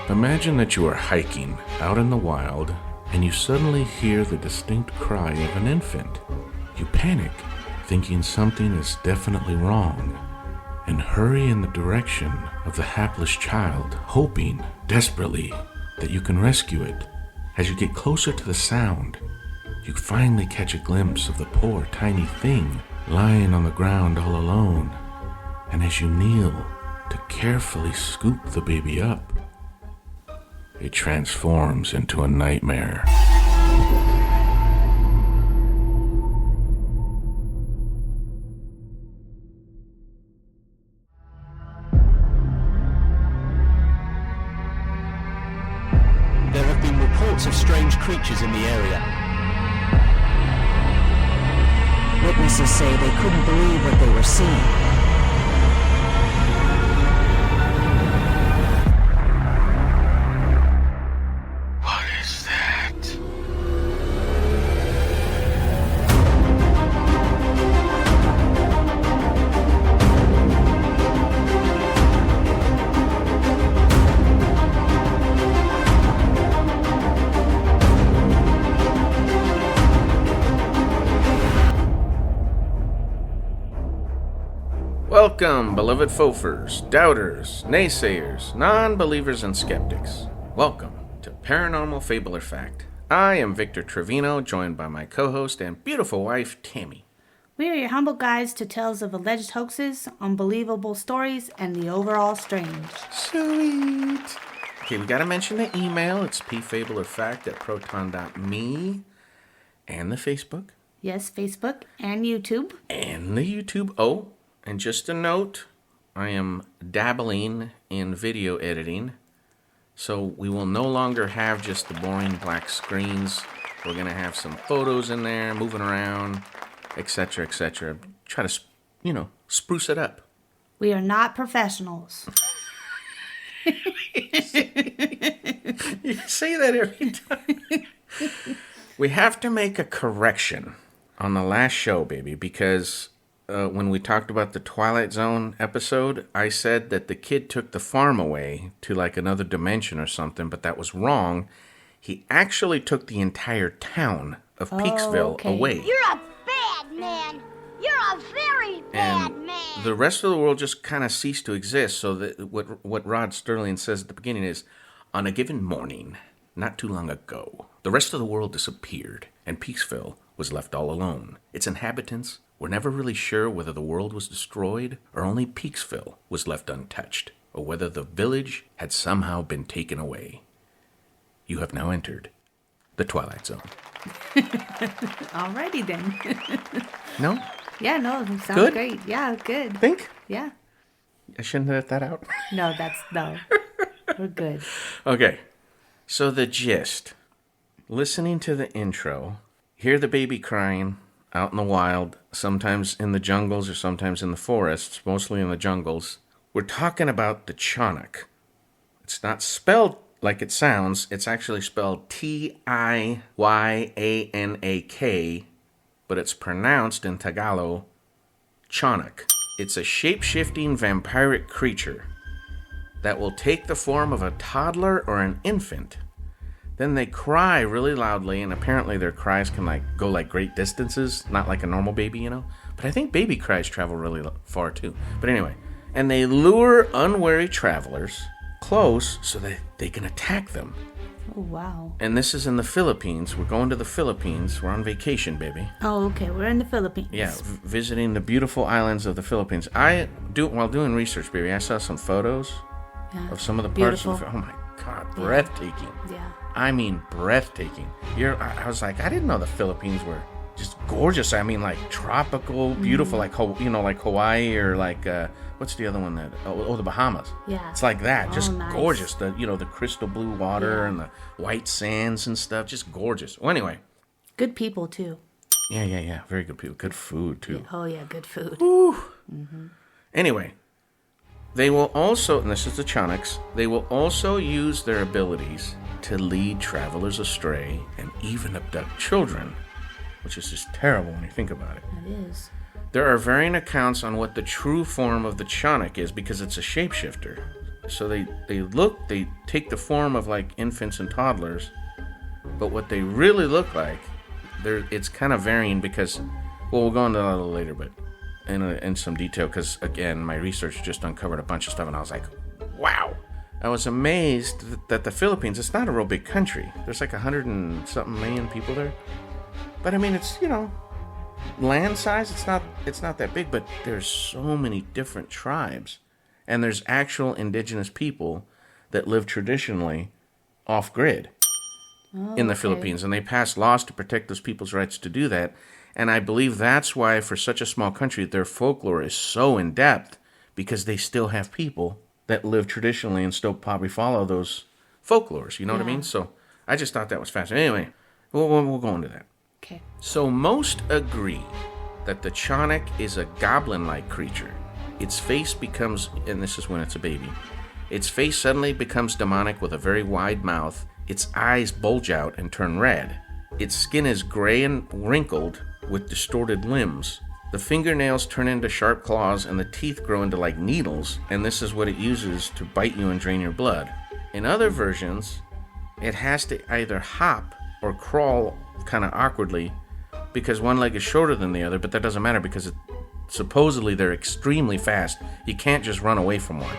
Imagine that you are hiking out in the wild and you suddenly hear the distinct cry of an infant. You panic, thinking something is definitely wrong, and hurry in the direction of the hapless child, hoping desperately that you can rescue it. As you get closer to the sound, you finally catch a glimpse of the poor tiny thing lying on the ground all alone. And as you kneel to carefully scoop the baby up, it transforms into a nightmare. There have been reports of strange creatures in the area. Witnesses say they couldn't believe what they were seeing. Welcome, beloved fofers, doubters, naysayers, non-believers, and skeptics. Welcome to Paranormal Fable or Fact. I am Victor Trevino, joined by my co-host and beautiful wife, Tammy. We are your humble guides to tales of alleged hoaxes, unbelievable stories, and the overall strange. Sweet. Okay, we gotta mention the email. It's pfableorfact@proton.me. And the Facebook. Yes, Facebook and YouTube. And the YouTube. Oh, and just a note, I am dabbling in video editing, so we will no longer have just the boring black screens. We're going to have some photos in there, moving around, etc., etc. Try to, spruce it up. We are not professionals. You say that every time. We have to make a correction on the last show, baby, because when we talked about the Twilight Zone episode, I said that the kid took the farm away to like another dimension or something, but that was wrong. He actually took the entire town of Peaksville away. You're a bad man. You're a very bad man. The rest of the world just kind of ceased to exist. So that what Rod Sterling says at the beginning is, on a given morning, not too long ago, the rest of the world disappeared, and Peaksville was left all alone. Its inhabitants were never really sure whether the world was destroyed or only Peaksville was left untouched, or whether the village had somehow been taken away. You have now entered the Twilight Zone. Alrighty then. No? Yeah, no, it sounds Good? great. Yeah, good. Think? Yeah. I shouldn't have let that out. No. We're good. Okay. So the gist. Listening to the intro, hear the baby crying out in the wild, sometimes in the jungles or sometimes in the forests, mostly in the jungles. We're talking about the Tiyanak. It's not spelled like it sounds. It's actually spelled Tiyanak, but it's pronounced in Tagalog, Tiyanak. It's a shape-shifting vampiric creature that will take the form of a toddler or an infant. Then they cry really loudly, and apparently their cries can go great distances, not like a normal baby, But I think baby cries travel really far too. But anyway, and they lure unwary travelers close so that they can attack them. Oh, wow. And this is in the Philippines. We're going to the Philippines. We're on vacation, baby. Oh, okay. We're in the Philippines. Yeah, visiting the beautiful islands of the Philippines. While doing research, baby, I saw some photos of some of the parts of the... Oh, my God. Breathtaking. Yeah. I mean, breathtaking. I was like, I didn't know the Philippines were just gorgeous. I mean, like tropical, beautiful, like Hawaii or what's the other one the Bahamas. Yeah. It's like that, just nice. gorgeous. The crystal blue water and the white sands and stuff, just gorgeous. Well, anyway. Good people too. Yeah. Very good people. Good food too. Yeah. Oh yeah, good food. Woo. Mm-hmm. Anyway. They will also, and this is the Tiyanaks, they will also use their abilities to lead travelers astray and even abduct children, which is just terrible when you think about it. It is. There are varying accounts on what the true form of the Tiyanak is because it's a shapeshifter. So they take the form of like infants and toddlers, but what they really look like, it's kind of varying because, well, we'll go into that a little later, but in some detail, because again, my research just uncovered a bunch of stuff, and I was like, wow. I was amazed that the Philippines, it's not a real big country. There's like 100 and something million people there. But I mean, it's, land size, it's not that big, but there's so many different tribes. And there's actual indigenous people that live traditionally off-grid in the Philippines. And they pass laws to protect those people's rights to do that. And I believe that's why, for such a small country, their folklore is so in-depth, because they still have people that live traditionally and still probably follow those folklores. You know what I mean? So I just thought that was fascinating. Anyway, we'll go into that. Okay. So most agree that the Tiyanak is a goblin-like creature. Its face becomes, and this is when it's a baby, its face suddenly becomes demonic with a very wide mouth. Its eyes bulge out and turn red. Its skin is gray and wrinkled with distorted limbs. The fingernails turn into sharp claws and the teeth grow into like needles, and this is what it uses to bite you and drain your blood. In other versions, it has to either hop or crawl kind of awkwardly because one leg is shorter than the other, but that doesn't matter because supposedly they're extremely fast. You can't just run away from one.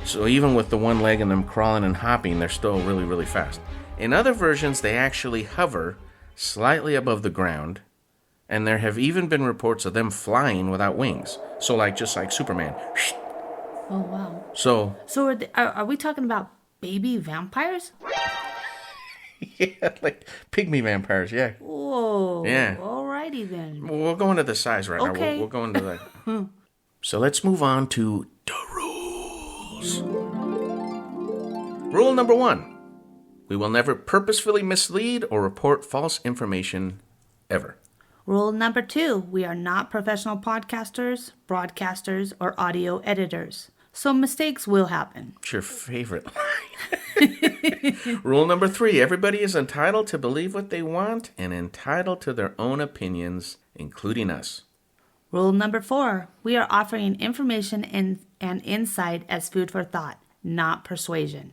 So even with the one leg and them crawling and hopping, they're still really, really fast. In other versions, they actually hover slightly above the ground, and there have even been reports of them flying without wings. So just like Superman. Oh, wow. So are we talking about baby vampires? Yeah, like pygmy vampires, yeah. Whoa. Yeah. Alrighty then. We'll go into the size right now. Okay. We'll go into that. So let's move on to the rules. Rule number 1. We will never purposefully mislead or report false information ever. Rule number 2. We are not professional podcasters, broadcasters, or audio editors. So mistakes will happen. It's your favorite line. Rule number 3. Everybody is entitled to believe what they want and entitled to their own opinions, including us. Rule number 4. We are offering information and insight as food for thought, not persuasion.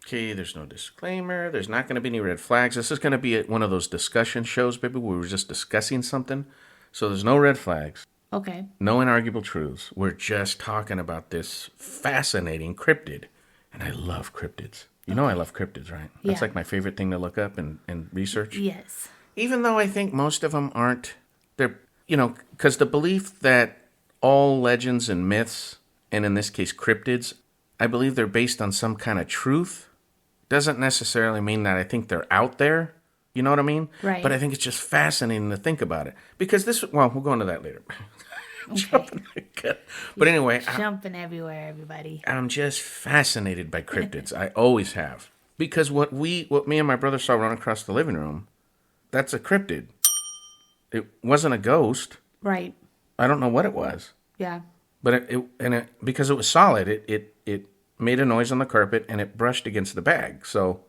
Okay, there's no disclaimer. There's not going to be any red flags. This is going to be one of those discussion shows, baby, where we're just discussing something. So there's no red flags. Okay. No inarguable truths. We're just talking about this fascinating cryptid. And I love cryptids. You know I love cryptids, right? Yeah. That's like my favorite thing to look up and research. Yes. Even though I think most of them aren't, they're, because the belief that all legends and myths, and in this case cryptids, I believe they're based on some kind of truth, doesn't necessarily mean that I think they're out there. You know what I mean? Right. But I think it's just fascinating to think about it. Because we'll go into that later. Okay. But anyway. Jumping everywhere, everybody. I'm just fascinated by cryptids. I always have. Because what me and my brother saw run across the living room, that's a cryptid. It wasn't a ghost. Right. I don't know what it was. Yeah. But because it was solid, it made a noise on the carpet and it brushed against the bag. So,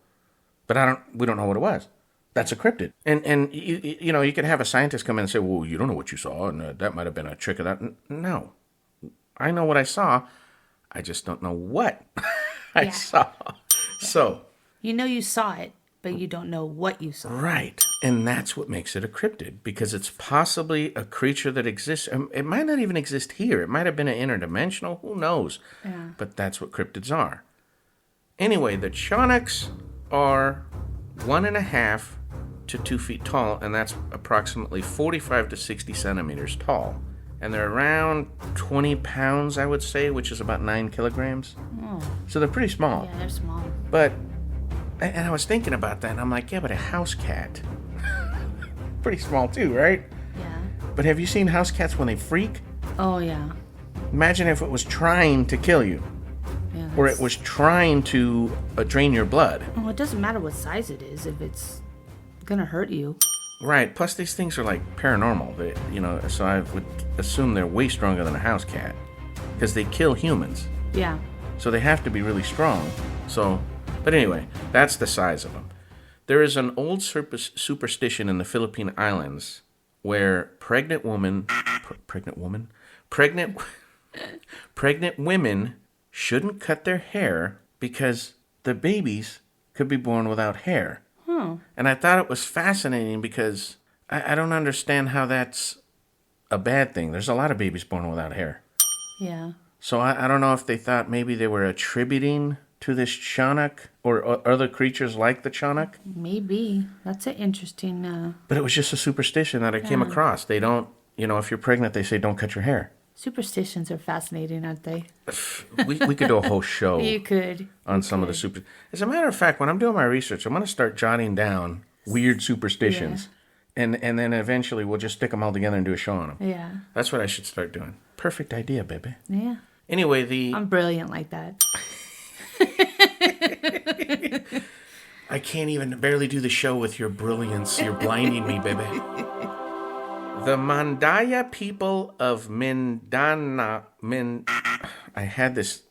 but we don't know what it was. That's a cryptid. And you could have a scientist come in and say, well, you don't know what you saw, and that might have been a trick of that. No. I know what I saw. I just don't know what I saw. So. You saw it, but you don't know what you saw. Right. And that's what makes it a cryptid, because it's possibly a creature that exists. It might not even exist here. It might have been an interdimensional. Who knows? Yeah. But that's what cryptids are. Anyway, the Tiyanaks are 1.5 to 2 feet tall, and that's approximately 45 to 60 centimeters tall. And they're around 20 pounds, I would say, which is about 9 kilograms. Oh. So they're pretty small. Yeah, they're small. But, and I was thinking about that, and I'm like, yeah, but a house cat. Pretty small too, right? Yeah. But have you seen house cats when they freak? Oh, yeah. Imagine if it was trying to kill you. Yeah. Or it was trying to drain your blood. Well, it doesn't matter what size it is if it's gonna hurt you. Right. Plus, these things are like paranormal. So I would assume they're way stronger than a house cat because they kill humans. Yeah. So they have to be really strong. But anyway, that's the size of them. There is an old superstition in the Philippine Islands where pregnant women shouldn't cut their hair because the babies could be born without hair. And I thought it was fascinating because I don't understand how that's a bad thing. There's a lot of babies born without hair. Yeah. So I don't know if they thought maybe they were attributing to this Tiyanak or other creatures like the Tiyanak. Maybe. That's an interesting... But it was just a superstition that I came across. They don't, if you're pregnant, they say don't cut your hair. Superstitions are fascinating, aren't they? We could do a whole show You could. on some of the super. As a matter of fact, when I'm doing my research, I'm going to start jotting down weird superstitions. And then eventually we'll just stick them all together and do a show on them. Yeah. That's what I should start doing. Perfect idea, baby. Yeah. Anyway, I'm brilliant like that. I can't even barely do the show with your brilliance. You're blinding me, baby. The Mandaya people of I had this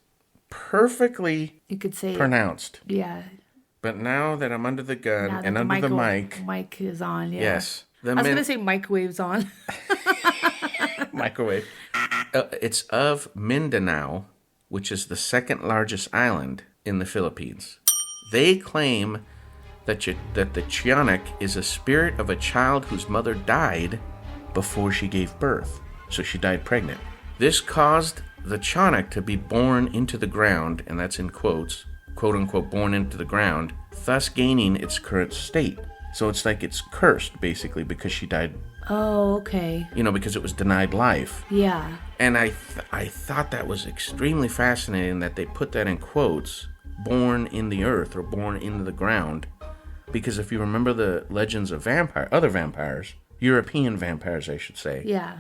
perfectly You could say... pronounced. Yeah. But now that I'm under the gun Now that and under the mic... Mic is on, yeah. Yes. I was going to say microwave's on. Microwave. It's of Mindanao, which is the second largest island in the Philippines. They claim that the Tiyanak is a spirit of a child whose mother died before she gave birth. So she died pregnant. This caused the Tiyanak to be born into the ground, and that's in quotes, quote unquote, born into the ground, thus gaining its current state. So it's like it's cursed, basically, because she died. Oh, okay. Because it was denied life. Yeah. And I thought that was extremely fascinating that they put that in quotes, born in the earth or born into the ground. Because if you remember the legends of other vampires, European vampires, I should say. Yeah.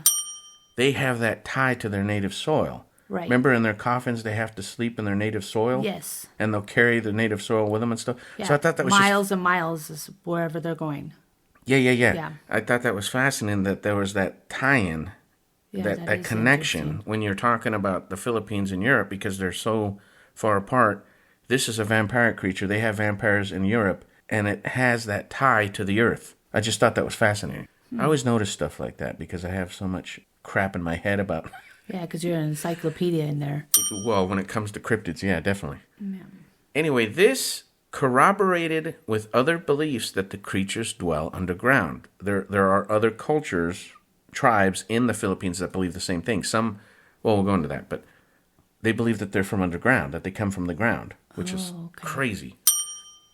They have that tie to their native soil. Right. Remember in their coffins they have to sleep in their native soil? Yes. And they'll carry the native soil with them and stuff. Yeah. So I thought that was miles and miles is wherever they're going. Yeah. I thought that was fascinating that there was that tie-in, Yeah, that connection when you're talking about the Philippines and Europe because they're so far apart. This is a vampiric creature. They have vampires in Europe, and it has that tie to the earth. I just thought that was fascinating. I always notice stuff like that because I have so much crap in my head about... Yeah, because you're an encyclopedia in there. Well, when it comes to cryptids, yeah, definitely. Yeah. Anyway, this corroborated with other beliefs that the creatures dwell underground. There are other cultures, tribes in the Philippines that believe the same thing. We'll go into that, but they believe that they're from underground, that they come from the ground, which is crazy.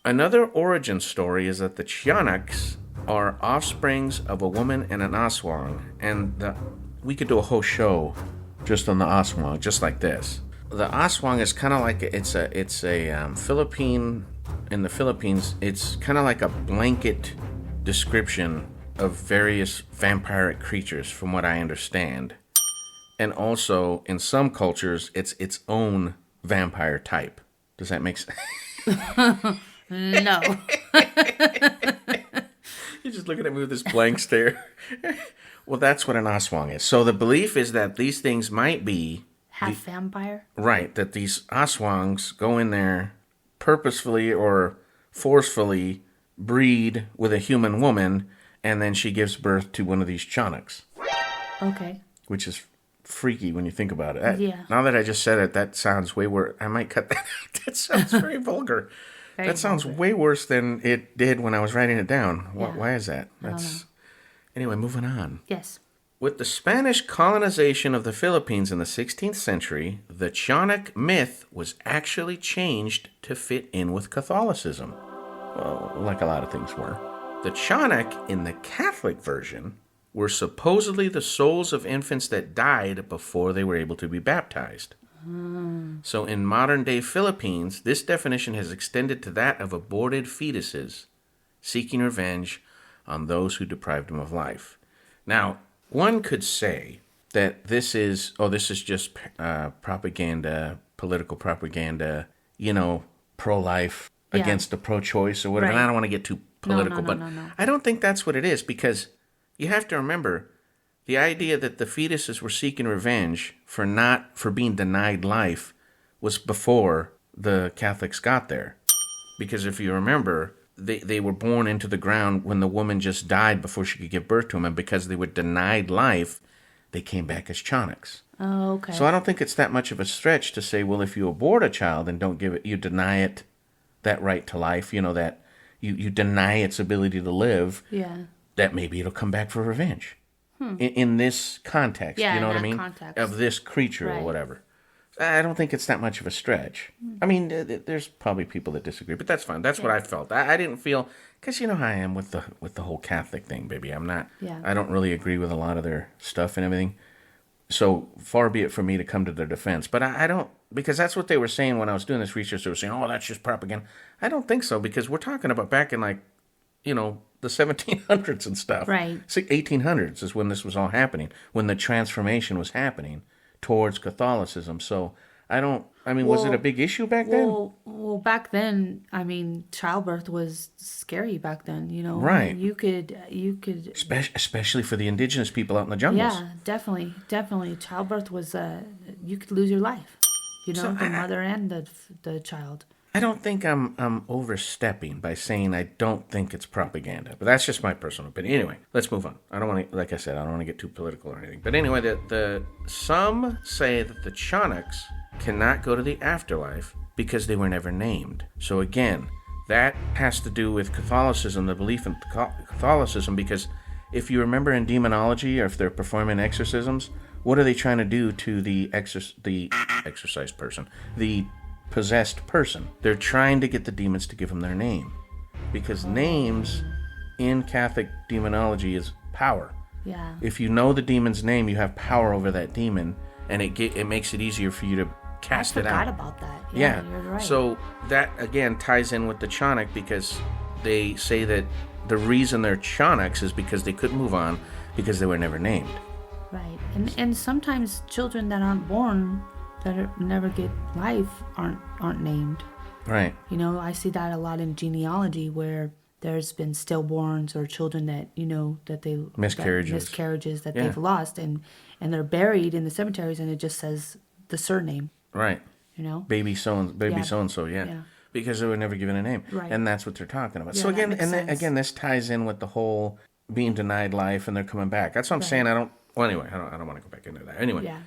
Another origin story is that the Tiyanaks are offsprings of a woman and an aswang, and we could do a whole show just on the aswang, just like this. The aswang is kind of like it's a Philippine in the Philippines. It's kind of like a blanket description of various vampiric creatures, from what I understand. And also, in some cultures, it's its own vampire type. Does that make sense? No. You're just looking at me with this blank stare. Well, that's what an aswang is. So the belief is that these things might be... Half vampire? Right, that these aswangs go in there purposefully or forcefully breed with a human woman, and then she gives birth to one of these Tiyanaks. Okay. Which is freaky when you think about it. Yeah. Now that I just said it, that sounds way worse. I might cut that out. That sounds very vulgar. That sounds way worse than it did when I was writing it down. Yeah. Why is that? Anyway, moving on. Yes. With the Spanish colonization of the Philippines in the 16th century, the Tiyanak myth was actually changed to fit in with Catholicism. Well, like a lot of things were. The Tiyanak in the Catholic version were supposedly the souls of infants that died before they were able to be baptized. So in modern-day Philippines, this definition has extended to that of aborted fetuses seeking revenge on those who deprived them of life. Now, one could say that this is just propaganda, political propaganda, pro-life against the pro-choice or whatever. Right. And I don't want to get too political, but No. I don't think that's what it is, because you have to remember the idea that the fetuses were seeking revenge for being denied life was before the Catholics got there. Because if you remember, they were born into the ground when the woman just died before she could give birth to them, and because they were denied life, they came back as Tiyanaks. Oh, okay. So I don't think it's that much of a stretch to say, well, if you abort a child and don't give it, you deny it that right to life, that you deny its ability to live, that maybe it'll come back for revenge. In this context, you know what I mean? Context. Of this creature or whatever. I don't think it's that much of a stretch. I mean, there's probably people that disagree, but that's fine. That's what I felt. I didn't feel, because you know how I am with the whole Catholic thing, baby. I don't really agree with a lot of their stuff and everything. So far be it from me to come to their defense. But I don't, because that's what they were saying when I was doing this research. They were saying, oh, that's just propaganda. I don't think so, because we're talking about back in the 1700s and stuff. Right. 1800s is when this was all happening, when the transformation was happening towards Catholicism. So was it a big issue back then? Well, back then, childbirth was scary back then, Right. You could... Especially for the indigenous people out in the jungles. Yeah, definitely. Childbirth was, you could lose your life, the mother and the child. I don't think I'm overstepping by saying I don't think it's propaganda, but that's just my personal opinion. Anyway, let's move on. I don't want to, like I said, I don't want to get too political or anything. But anyway, some say that the Tiyanaks cannot go to the afterlife because they were never named. So again, that has to do with Catholicism, the belief in Catholicism, because if you remember in demonology, or if they're performing exorcisms, what are they trying to do to the exorcised person? The possessed person. They're trying to get the demons to give them their name, because names in Catholic demonology is power. Yeah. If you know the demon's name, you have power over that demon, and it makes it easier for you to cast it out. I forgot about that. Yeah, you're right. So that again ties in with the Tiyanak, because they say that the reason they're Tiyanaks is because they couldn't move on because they were never named. Right. And sometimes children that aren't born, never get life, aren't named. Right. I see that a lot in genealogy, where there's been stillborns or children that that they miscarriages that they've lost, and they're buried in the cemeteries, and it just says the surname. Right. Baby so and so, yeah. Because they were never given a name. Right. And that's what they're talking about. Yeah, so again, this ties in with the whole being denied life and they're coming back. That's what I'm saying. I don't want to go back into that. Anyway. Yeah.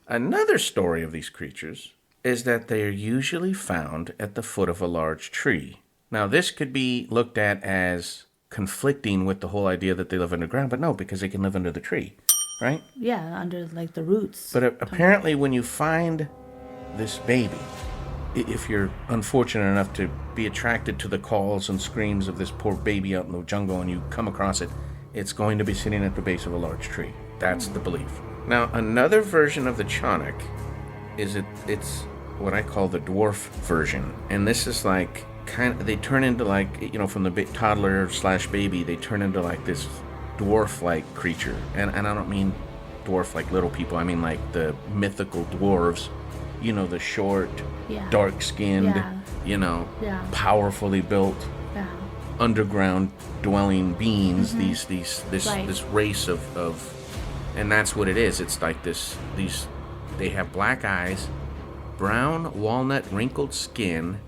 Another story of these creatures is that they are usually found at the foot of a large tree. Now, this could be looked at as conflicting with the whole idea that they live underground, but no, because they can live under the tree, right? Yeah, under the roots. But apparently when you find this baby, if you're unfortunate enough to be attracted to the calls and screams of this poor baby out in the jungle and you come across it, it's going to be sitting at the base of a large tree. That's the belief. Now, another version of the Tiyanak is it's what I call the dwarf version. And this is like they turn into from the toddler / baby, they turn into like this dwarf-like creature. And I don't mean dwarf like little people. I mean like the mythical dwarves, the short, dark-skinned, powerfully built, underground dwelling beings, this race of and that's what it is. It's like they have black eyes, brown walnut wrinkled skin,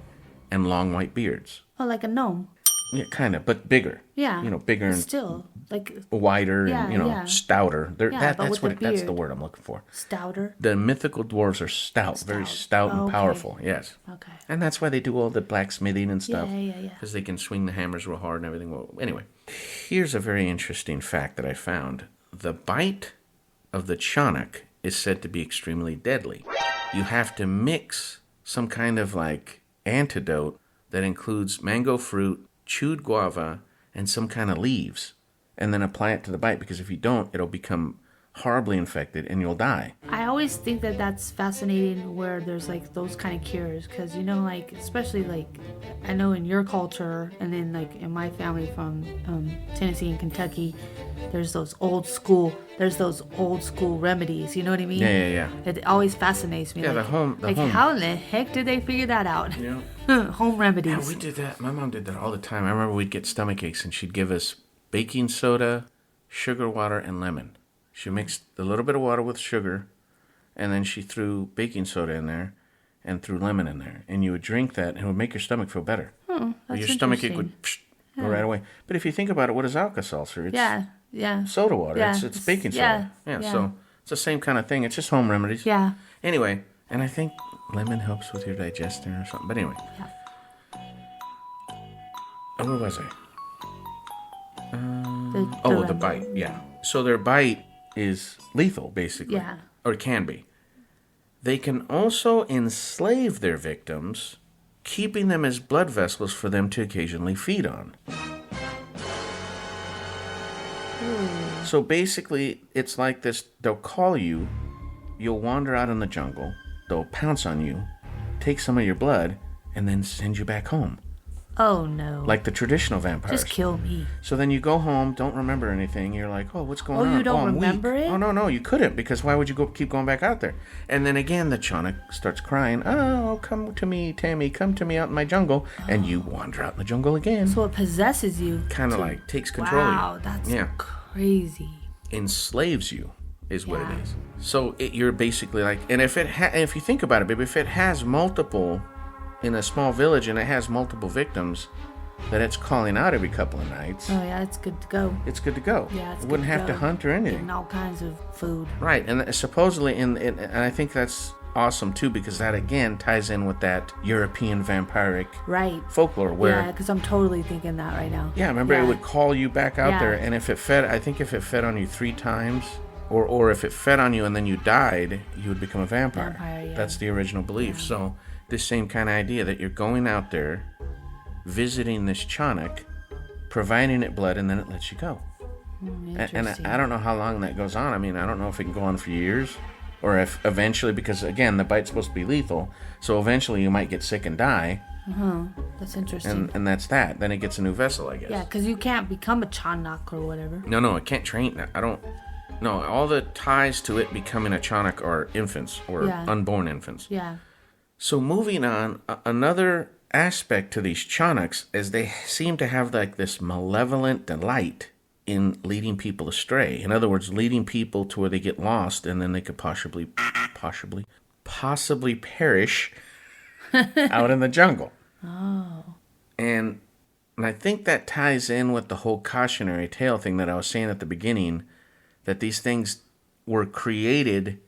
and long white beards. Oh, like a gnome. Yeah, kind of, but bigger. Yeah. Bigger and still like wider and stouter. That's the word I'm looking for. Stouter. The mythical dwarves are stout. Very stout and powerful. Yes. Okay. And that's why they do all the blacksmithing and stuff. Yeah. Because they can swing the hammers real hard and everything. Well, anyway, here's a very interesting fact that I found. The bite of the Tiyanak is said to be extremely deadly. You have to mix some kind of antidote that includes mango fruit, chewed guava, and some kind of leaves, and then apply it to the bite, because if you don't, it'll become horribly infected and you'll die. I always think that that's fascinating where there's those kind of cures, because especially I know in your culture and then in my family from Tennessee and Kentucky, there's those old school remedies, you know what I mean? Yeah. It always fascinates me. Yeah, the home. How in the heck did they figure that out? Yeah. Home remedies. Yeah, we did that. My mom did that all the time. I remember we'd get stomach aches and she'd give us baking soda, sugar water, and lemon. She mixed a little bit of water with sugar, and then she threw baking soda in there and threw lemon in there. And you would drink that, and it would make your stomach feel better. That's your stomach ache would go right away. But if you think about it, what is Alka-Seltzer? It's yeah. soda water. Yeah. It's baking soda. Yeah. So the same kind of thing. It's just home remedies. Yeah. Anyway, and I think lemon helps with your digestion or something. But anyway. Yeah. Where was I? The The bite. Yeah. So their bite is lethal, basically. Yeah. Or it can be. They can also enslave their victims, keeping them as blood vessels for them to occasionally feed on. So basically, it's like this. They'll call you, you'll wander out in the jungle, they'll pounce on you, take some of your blood, and then send you back home. Oh, no. Like the traditional vampires. Just kill me. So then you go home, don't remember anything. You're like, oh, what's going on? Oh, you don't I'm remember weak. it? Oh, no, you couldn't, because why would you keep going back out there? And then again, the Tiyanak starts crying, oh, come to me, Tammy, come to me out in my jungle. And you wander out in the jungle again. So it possesses you. Kind of like takes control Wow, of you. that's crazy. Enslaves you is what it is. So you're basically like, and if you think about it, baby, if it has multiple, in a small village and it has multiple victims that it's calling out every couple of nights. Oh, yeah, it's good to go. It's good to go. Yeah, it's it good wouldn't to have go. to hunt or anything. Getting all kinds of food. Right, and supposedly, and I think that's awesome too, because that again ties in with that European vampiric folklore where. Yeah, because I'm totally thinking that right now. Yeah, remember it would call you back out there, and if it fed, I think if it fed on you 3 times, or if it fed on you and then you died, you would become a vampire. That's the original belief. Yeah. So this same kind of idea that you're going out there, visiting this Tiyanak, providing it blood, and then it lets you go. And I don't know how long that goes on. I mean, I don't know if it can go on for years, or if eventually, because again, the bite's supposed to be lethal, so eventually you might get sick and die. That's interesting. And that's that. Then it gets a new vessel, I guess. Yeah, because you can't become a Tiyanak or whatever. No, it can't train. No, all the ties to it becoming a Tiyanak are infants or unborn infants. Yeah. So moving on, another aspect to these Tiyanaks is they seem to have like this malevolent delight in leading people astray. In other words, leading people to where they get lost and then they could possibly perish out in the jungle. Oh. And I think that ties in with the whole cautionary tale thing that I was saying at the beginning, that these things were created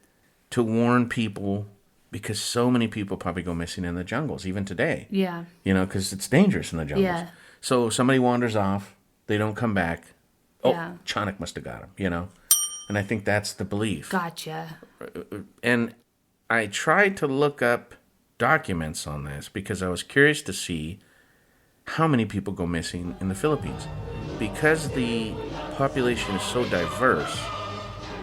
to warn people because so many people probably go missing in the jungles, even today. Yeah. You know, because it's dangerous in the jungles. Yeah. So somebody wanders off, they don't come back. Oh, Tiyanak must have got him, you know? And I think that's the belief. Gotcha. And I tried to look up documents on this because I was curious to see how many people go missing in the Philippines. Because the population is so diverse,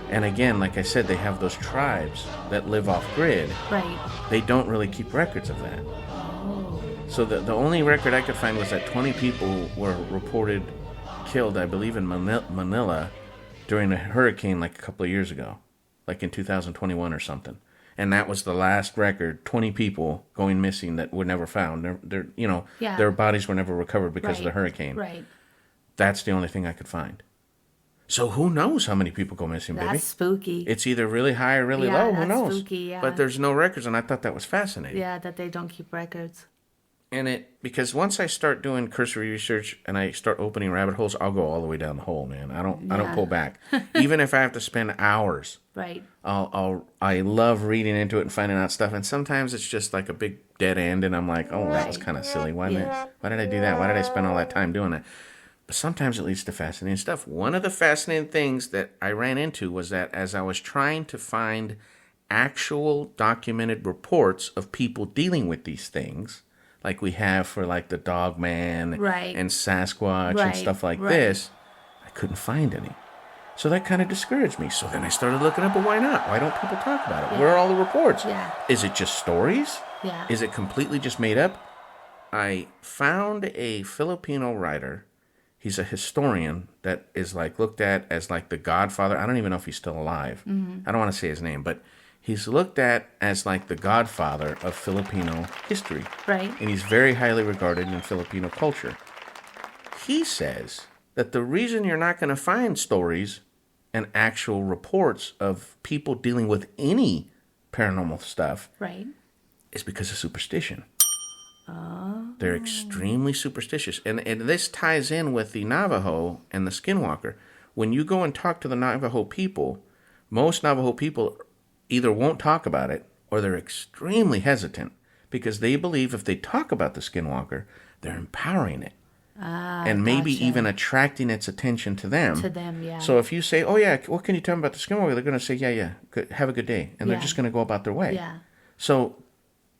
and again, like I said, they have those tribes that live off grid. Right. They don't really keep records of that. Oh. So the only record I could find was that 20 people were reported killed, I believe, in Manila during a hurricane like a couple of years ago, like in 2021 or something. And that was the last record, 20 people going missing that were never found. Their bodies were never recovered because of the hurricane. Right. That's the only thing I could find. So who knows how many people go missing, baby? That's spooky. It's either really high or really low. Who knows? Spooky, yeah. But there's no records, and I thought that was fascinating. Yeah, that they don't keep records. And because once I start doing cursory research and I start opening rabbit holes, I'll go all the way down the hole, man. I don't pull back. Even if I have to spend hours. Right. I love reading into it and finding out stuff, and sometimes it's just like a big dead end, and I'm like, oh, that was kind of silly. Why did I do that? Why did I spend all that time doing that? But sometimes it leads to fascinating stuff. One of the fascinating things that I ran into was that as I was trying to find actual documented reports of people dealing with these things, like we have for like the Dog Man and Sasquatch and stuff like this, I couldn't find any. So that kind of discouraged me. So then I started looking up, well, why not? Why don't people talk about it? Where are all the reports? Yeah. Is it just stories? Yeah. Is it completely just made up? I found a Filipino writer. He's a historian that is like looked at as like the godfather. I don't even know if he's still alive. Mm-hmm. I don't want to say his name, but he's looked at as like the godfather of Filipino history. Right. And he's very highly regarded in Filipino culture. He says that the reason you're not going to find stories and actual reports of people dealing with any paranormal stuff is because of superstition. Oh. They're extremely superstitious. And this ties in with the Navajo and the Skinwalker. When you go and talk to the Navajo people, Most Navajo people either won't talk about it or they're extremely hesitant because they believe if they talk about the skinwalker, they're empowering it. And maybe gotcha. even attracting its attention to them. To them, yeah. So if you say, oh, yeah, what can you tell me about the skinwalker? They're going to say, yeah, good, have a good day. And they're Yeah. just going to go about their way. Yeah. So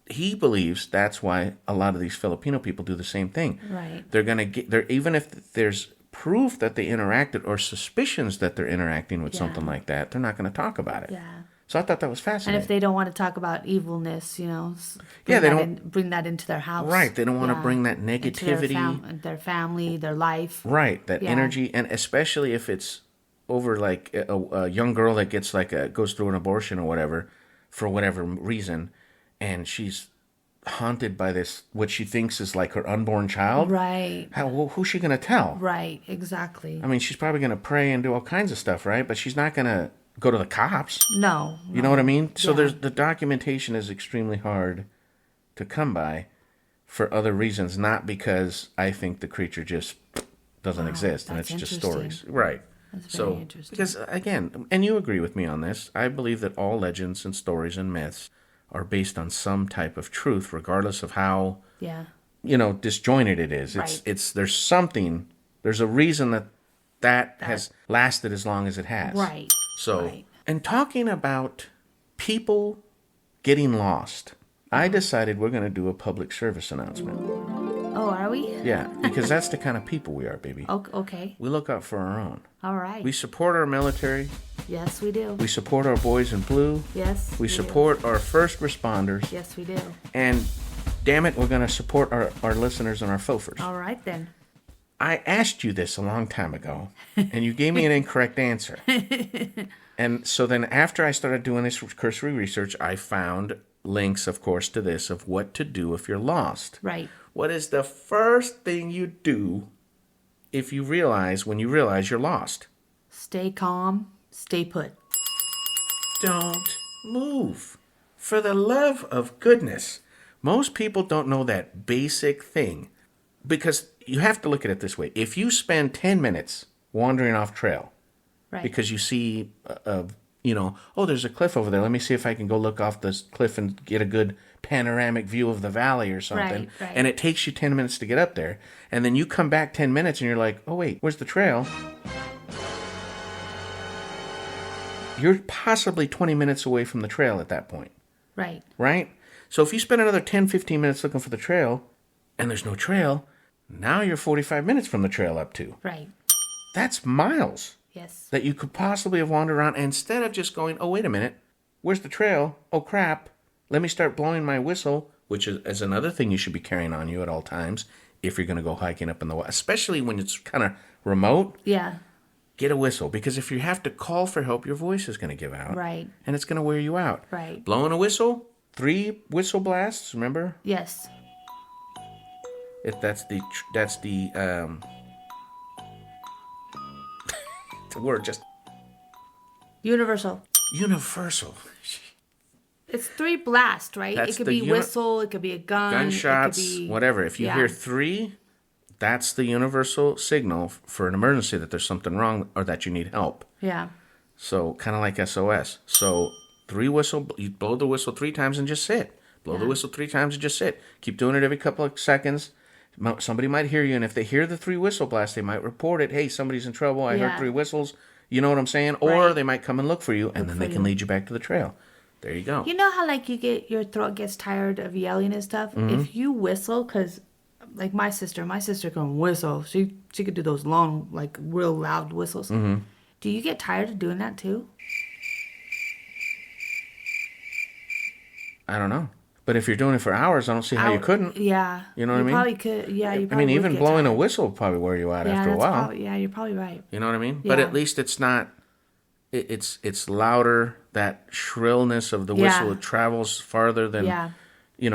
he believes that's why a lot of these Filipino people do the same thing. Right. They're going to get, even if there's proof that they interacted or suspicions that they're interacting with Yeah. something like that, they're not going to talk about it. Yeah. So I thought that was And fascinating. if they don't want to talk about evilness, Yeah, they don't- bring that into their house. Right, they don't want to Yeah. bring that Into negativity. their family, their life. Right, that Yeah. energy, and especially if it's over like a young girl that gets goes through an abortion or whatever, for whatever reason, and she's haunted by this, what she thinks is like her unborn child. Right. Who's she going to tell? Right. Exactly. I mean, she's probably going to pray and do all kinds of stuff, right? But she's not going to go to the cops. No. You know what I mean? So Yeah. the documentation is extremely hard to come by for other reasons, not because I think the creature just doesn't exist and it's that's just interesting. stories. Right. That's So, very interesting. because again, and you agree with me on this, I believe that all legends and stories and myths are based on some type of truth, regardless of how, Yeah. disjointed it is. Right. There's something, there's a reason that has lasted as long as it has. Right. So, Right. and talking about people getting lost, I decided we're going to do a public service announcement. Oh, are we? Yeah, because that's the kind of people we are, baby. Okay. We look out for our own. All right. We support our military. Yes, we do. We support our boys in blue. Yes. We do. support our first responders. Yes, we do. And damn it, we're going to support our listeners and our fofers. All right then. I asked you this a long time ago, and you gave me an incorrect answer. And so then after I started doing this cursory research, I found links, of course, to this of what to do if you're lost. Right. What is the first thing you do when you realize you're lost? Stay calm. Stay put. Don't move. For the love of goodness. Most people don't know that basic thing. Because you have to look at it this way. If you spend 10 minutes wandering off trail, Right. because you see, there's a cliff over there. Let me see if I can go look off this cliff and get a good panoramic view of the valley or something. Right. And it takes you 10 minutes to get up there. And then you come back 10 minutes and you're like, oh, wait, where's the trail? You're possibly 20 minutes away from the trail at that point, Right. right? So if you spend another 10, 15 minutes looking for the trail and there's no trail, now you're 45 minutes from the trail up to. Right. That's miles Yes. that you could possibly have wandered around instead of just going, oh, wait a minute, where's the trail? Oh, crap. Let me start blowing my whistle, which is another thing you should be carrying on you at all times if you're going to go hiking up in the wild, especially when it's kind of remote. Yeah. Get a whistle, because if you have to call for help, your voice is going to give out. Right. And it's going to wear you out. Right. Blowing a whistle, 3 whistle blasts, remember? Yes. That's the the word, just Universal. universal. It's 3 blasts, right? That's it could the be whistle, it could be a gun, Gunshots, it could be, whatever. If you yeah. hear 3, that's the universal signal for an emergency that there's something wrong or that you need help. Yeah. So kind of like SOS. So 3 whistle, you blow the whistle 3 times and just sit. Blow the whistle 3 times and just sit. Keep doing it every couple of seconds. Somebody might hear you, and if they hear the 3 whistle blasts, they might report it. Hey, somebody's in trouble. I heard 3 whistles. You know what I'm saying? Or Right. they might come and look for you, and then they can lead you back to the trail. There you go. You know how your throat gets tired of yelling and stuff? Mm-hmm. If you whistle, because like my sister can whistle. She could do those long, like real loud whistles. Mm-hmm. Do you get tired of doing that too? I don't know. But if you're doing it for hours, I don't see how you couldn't. Yeah. You know what I mean? Probably could. Yeah, you I probably mean, would even get blowing a tired. whistle will probably wear you out Yeah, after a while. Probably, yeah, you're probably right. You know what I mean? But Yeah. at least it's not. It's louder. That shrillness of the Yeah. whistle, it travels farther than Yeah.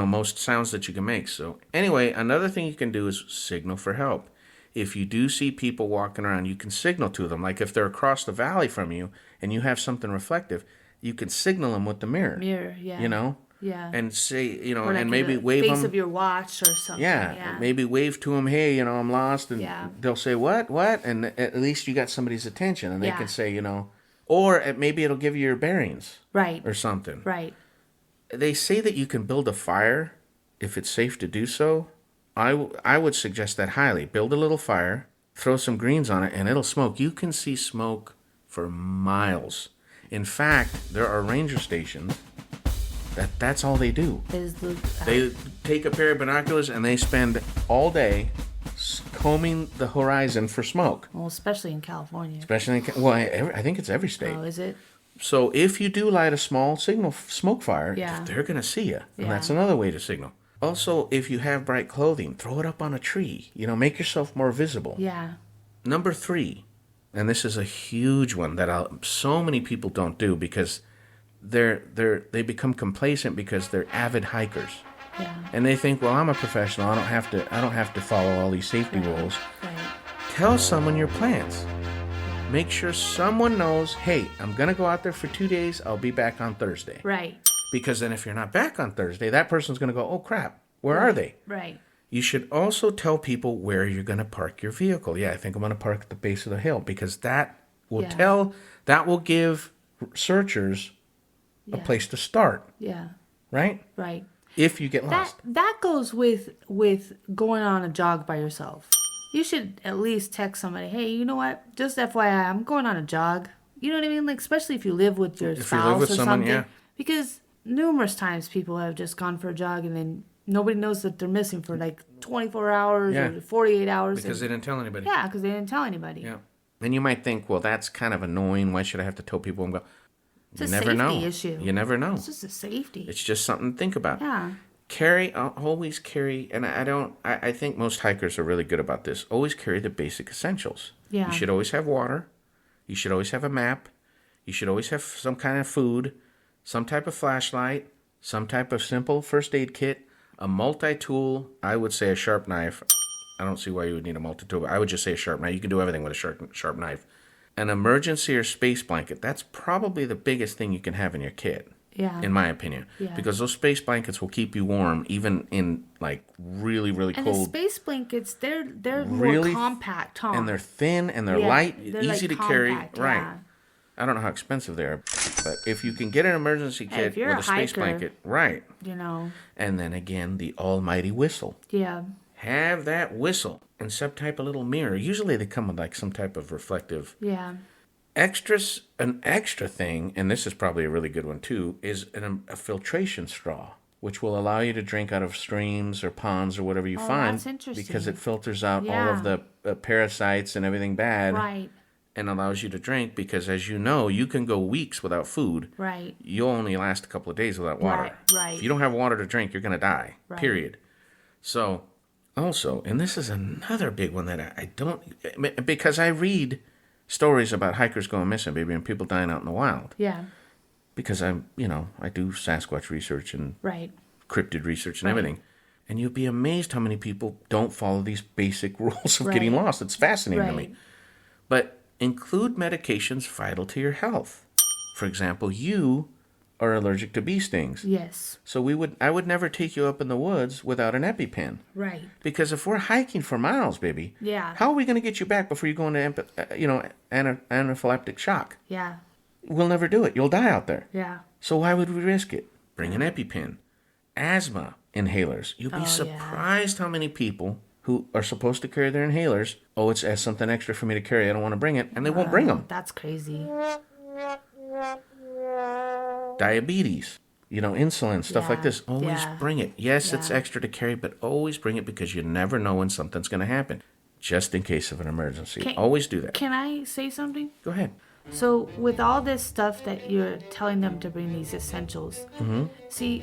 most sounds that you can make. So anyway, another thing you can do is signal for help. If you do see people walking around, you can signal to them. Like if they're across the valley from you and you have something reflective, you can signal them with the mirror. Mirror, yeah. Yeah. And say, Or like and maybe the wave face them. of your watch or something. Yeah, maybe wave to them, hey, I'm lost, and Yeah. they'll say, what, and at least you got somebody's attention, and they Yeah. can say, Or maybe it'll give you your bearings Right. or something. Right. They say that you can build a fire if it's safe to do so. I would suggest that highly. Build a little fire, throw some greens on it, and it'll smoke. You can see smoke for miles. In fact, there are ranger stations that's all they do. They take a pair of binoculars and they spend all day combing the horizon for smoke. Well, especially in California. I think it's every state. Oh, is it? So if you do light a small signal smoke fire, Yeah. they're going to see you. And Yeah. that's another way to signal. Also, if you have bright clothing, throw it up on a tree. Make yourself more visible. Yeah. Number 3, and this is a huge one that so many people don't do because they become complacent because they're avid hikers. Yeah. And they think, well, I'm a professional. I don't have to follow all these safety rules. Right. Tell someone your plans. Make sure someone knows, hey, I'm going to go out there for 2 days. I'll be back on Thursday. Right. Because then if you're not back on Thursday, that person's going to go, oh, crap, where are they? Right. You should also tell people where you're going to park your vehicle. Yeah, I think I'm going to park at the base of the hill because that will give searchers a place to start, Yeah. right? Right. If you get lost. That goes with going on a jog by yourself. You should at least text somebody, hey, you know what? Just FYI, I'm going on a jog. You know what I mean? Like, especially if you live with your spouse or someone, something. yeah. Because numerous times people have just gone for a jog and then nobody knows that they're missing for like 24 hours or 48 hours. Because they didn't tell anybody. Yeah, because they didn't tell anybody. Yeah. And you might think, well, that's kind of annoying. Why should I have to tell people I'm going? It's You a never safety know. issue. You never know. It's just a safety. It's just something to think about. Yeah. Always carry, and I think most hikers are really good about this. Always carry the basic essentials. Yeah. You should always have water. You should always have a map. You should always have some kind of food, some type of flashlight, some type of simple first aid kit, a multi-tool. I would say a sharp knife. I don't see why you would need a multi-tool, but I would just say a sharp knife. You can do everything with a sharp knife. An emergency or space blanket. That's probably the biggest thing you can have in your kit. Yeah. In my opinion. Yeah. Because those space blankets will keep you warm even in like really, really And cold. the space blankets, they're Really more compact, huh? And they're thin and they're Yeah, light, they're, easy like, to carry. compact, Right. yeah. I don't know how expensive they are, but if you can get an emergency Hey, kit if you're with a a space hiker, blanket, right. You know. And then again, the almighty whistle. Yeah. Have that whistle and some type of little mirror. Usually they come with like some type of reflective. Yeah. An extra thing, and this is probably a really good one too, is a filtration straw, which will allow you to drink out of streams or ponds or whatever you find. That's interesting. Because it filters out all Yeah. of the parasites and everything bad. Right. And allows you to drink because, as you know, you can go weeks without food. Right. You'll only last a couple of days without water. Right. If you don't have water to drink, you're going to die. Right. Period. So, also, and this is another big one that I don't, because I read stories about hikers going missing, baby, and people dying out in the wild. Yeah. Because I do Sasquatch research and Right. cryptid research and everything. And you'd be amazed how many people don't follow these basic rules of getting lost. It's fascinating to me. But include medications vital to your health. For example, you are allergic to bee stings. Yes. So I would never take you up in the woods without an EpiPen. Right. Because if we're hiking for miles, baby, Yeah. how are we going to get you back before you go into anaphylactic shock? Yeah. We'll never do it. You'll die out there. Yeah. So why would we risk it? Bring an EpiPen. Asthma inhalers. You'll be surprised how many people who are supposed to carry their inhalers, it's something extra for me to carry, I don't want to bring it, and they won't bring them. That's crazy. Diabetes, insulin, stuff like this. Always bring it. Yes, it's Yeah. extra to carry, but always bring it because you never know when something's going to happen. Just in case of an emergency. Always do that. Can I say something? Go ahead. So with all this stuff that you're telling them to bring, these essentials, see,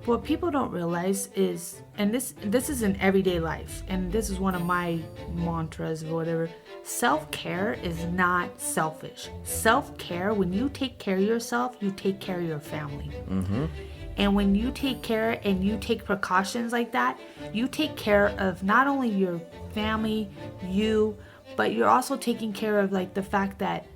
what people don't realize is, and this is in everyday life, and this is one of my mantras or whatever, self-care is not selfish. Self-care, when you take care of yourself, you take care of your family. And when you take care and you take precautions like that, you take care of not only your family, but you're also taking care of like the fact that